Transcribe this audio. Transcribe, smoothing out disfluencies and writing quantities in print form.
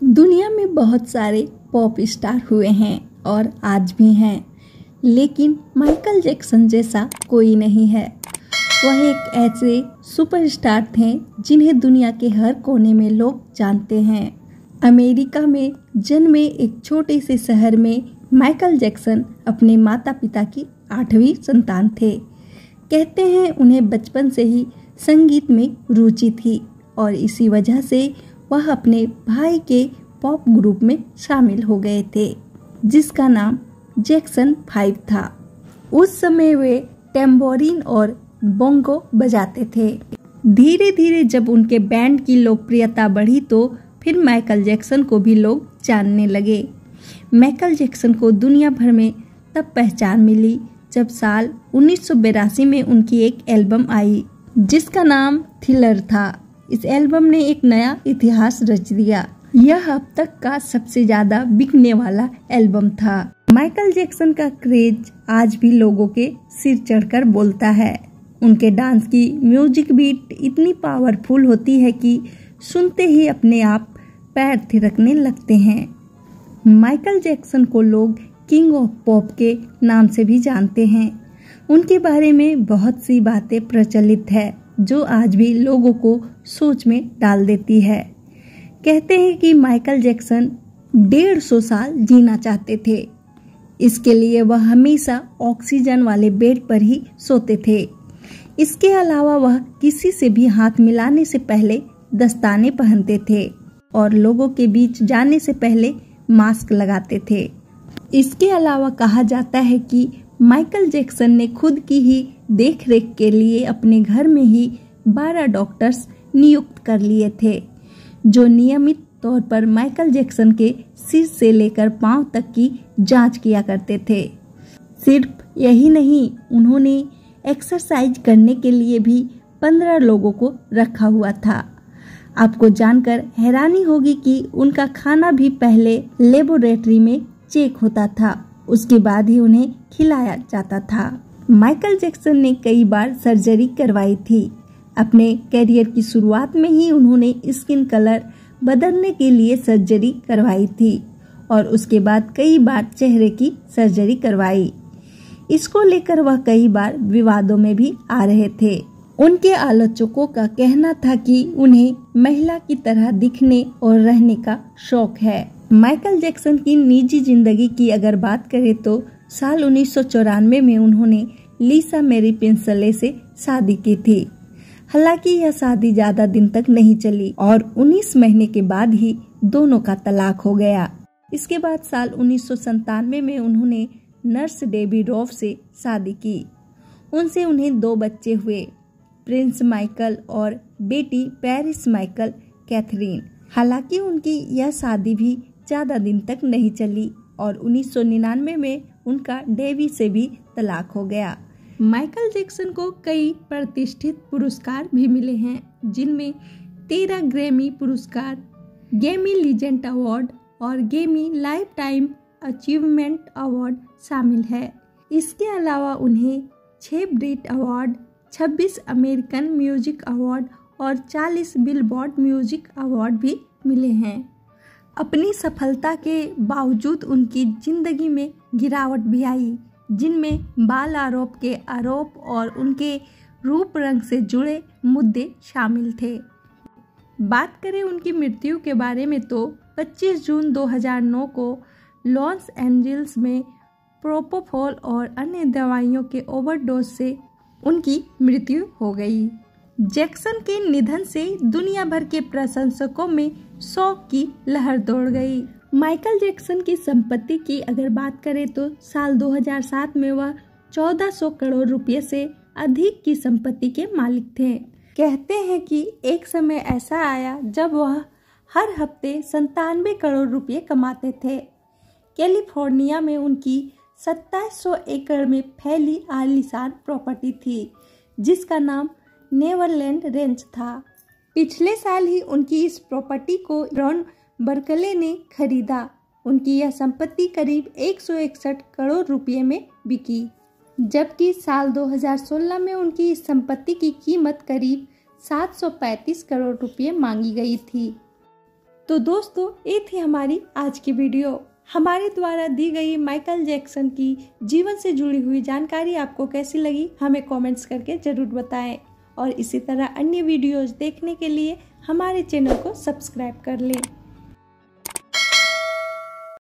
दुनिया में बहुत सारे पॉप स्टार हुए हैं और आज भी हैं, लेकिन माइकल जैक्सन जैसा कोई नहीं है। वह एक ऐसे सुपरस्टार थे जिन्हें दुनिया के हर कोने में लोग जानते हैं। अमेरिका में जन्मे एक छोटे से शहर में माइकल जैक्सन अपने माता पिता की 8वीं संतान थे। कहते हैं उन्हें बचपन से ही संगीत में रुचि थी और इसी वजह से वह अपने भाई के पॉप ग्रुप में शामिल हो गए थे, जिसका नाम जैक्सन 5 था। उस समय वे टेम्बोरिन और बोंगो बजाते थे। धीरे धीरे जब उनके बैंड की लोकप्रियता बढ़ी तो फिर माइकल जैक्सन को भी लोग जानने लगे। माइकल जैक्सन को दुनिया भर में तब पहचान मिली जब साल 1982 में उनकी एक एल्बम आई जिसका नाम थ्रिलर था। इस एल्बम ने एक नया इतिहास रच दिया। यह अब तक का सबसे ज्यादा बिकने वाला एल्बम था। माइकल जैक्सन का क्रेज आज भी लोगों के सिर चढ़कर बोलता है। उनके डांस की म्यूजिक बीट इतनी पावरफुल होती है कि सुनते ही अपने आप पैर थिरकने लगते हैं। माइकल जैक्सन को लोग किंग ऑफ पॉप के नाम से भी जानते हैं। उनके बारे में बहुत सी बातें प्रचलित है जो आज भी लोगों को सोच में डाल देती है। कहते हैं कि माइकल जैक्सन 150 साल जीना चाहते थे। इसके लिए वह हमेशा ऑक्सीजन वाले बेड पर ही सोते थे। इसके अलावा वह किसी से भी हाथ मिलाने से पहले दस्ताने पहनते थे और लोगों के बीच जाने से पहले मास्क लगाते थे। इसके अलावा कहा जाता है कि माइकल जैक्सन ने खुद की ही देखरेख के लिए अपने घर में ही 12 डॉक्टर्स नियुक्त कर लिए थे, जो नियमित तौर पर माइकल जैक्सन के सिर से लेकर पांव तक की जांच किया करते थे। सिर्फ यही नहीं, उन्होंने एक्सरसाइज करने के लिए भी 15 लोगों को रखा हुआ था। आपको जानकर हैरानी होगी कि उनका खाना भी पहले लेबोरेटरी में चेक होता था, उसके बाद ही उन्हें खिलाया जाता था। माइकल जैक्सन ने कई बार सर्जरी करवाई थी। अपने करियर की शुरुआत में ही उन्होंने स्किन कलर बदलने के लिए सर्जरी करवाई थी और उसके बाद कई बार चेहरे की सर्जरी करवाई। इसको लेकर वह कई बार विवादों में भी आ रहे थे। उनके आलोचकों का कहना था कि उन्हें महिला की तरह दिखने और रहने का शौक है। माइकल जैक्सन की निजी जिंदगी की अगर बात करें तो साल 1994 में उन्होंने लिसा मैरी पिंसले से शादी की थी। हालांकि यह शादी ज्यादा दिन तक नहीं चली और 19 महीने के बाद ही दोनों का तलाक हो गया। इसके बाद साल 1997 में उन्होंने नर्स डेबी रोफ से शादी की। उनसे उन्हें 2 बच्चे हुए, प्रिंस माइकल और बेटी पेरिस माइकल कैथरीन। हालांकि उनकी यह शादी भी ज्यादा दिन तक नहीं चली और 1999 में उनका डेबी से भी तलाक हो गया। माइकल जैक्सन को कई प्रतिष्ठित पुरस्कार भी मिले हैं, जिनमें 13 ग्रैमी पुरस्कार, ग्रैमी लीजेंड अवार्ड और Grammy life time achievement award शामिल है। इसके अलावा उन्हें 6 ब्रिट अवार्ड, 26 अमेरिकन म्यूजिक अवार्ड और 40 बिलबोर्ड म्यूजिक अवार्ड भी मिले हैं। अपनी सफलता के बावजूद उनकी जिंदगी में गिरावट भी आई, जिनमें बाल के आरोप और उनके रूप रंग से जुड़े मुद्दे शामिल थे। बात करें उनकी मृत्यु के बारे में तो 25 जून 2009 को लॉस एंजल्स में प्रोपोफॉल और अन्य दवाइयों के ओवरडोज से उनकी मृत्यु हो गई। जैक्सन के निधन से दुनिया भर के प्रशंसकों में शोक की लहर दौड़ गई। माइकल जैक्सन की संपत्ति की अगर बात करें तो साल 2007 में वह 1400 करोड़ रुपए से अधिक की संपत्ति के मालिक थे। कहते हैं कि एक समय ऐसा आया जब वह हर हफ्ते 97 करोड़ रुपए कमाते थे। कैलिफोर्निया में उनकी 2700 एकड़ में फैली आलीशान प्रॉपर्टी थी, जिसका नाम नेवरलैंड रेंच था। पिछले साल ही उनकी इस प्रॉपर्टी को रॉन बर्कले ने खरीदा। उनकी यह संपत्ति करीब 161 करोड़ रुपए में बिकी, जबकि साल 2016 में उनकी इस संपत्ति की कीमत करीब 735 करोड़ रुपए मांगी गई थी। तो दोस्तों ये थी हमारी आज की वीडियो। हमारे द्वारा दी गई माइकल जैक्सन की जीवन से जुड़ी हुई जानकारी आपको कैसी लगी हमें कमेंट्स करके जरूर बताएं और इसी तरह अन्य वीडियोज देखने के लिए हमारे चैनल को सब्सक्राइब कर लें।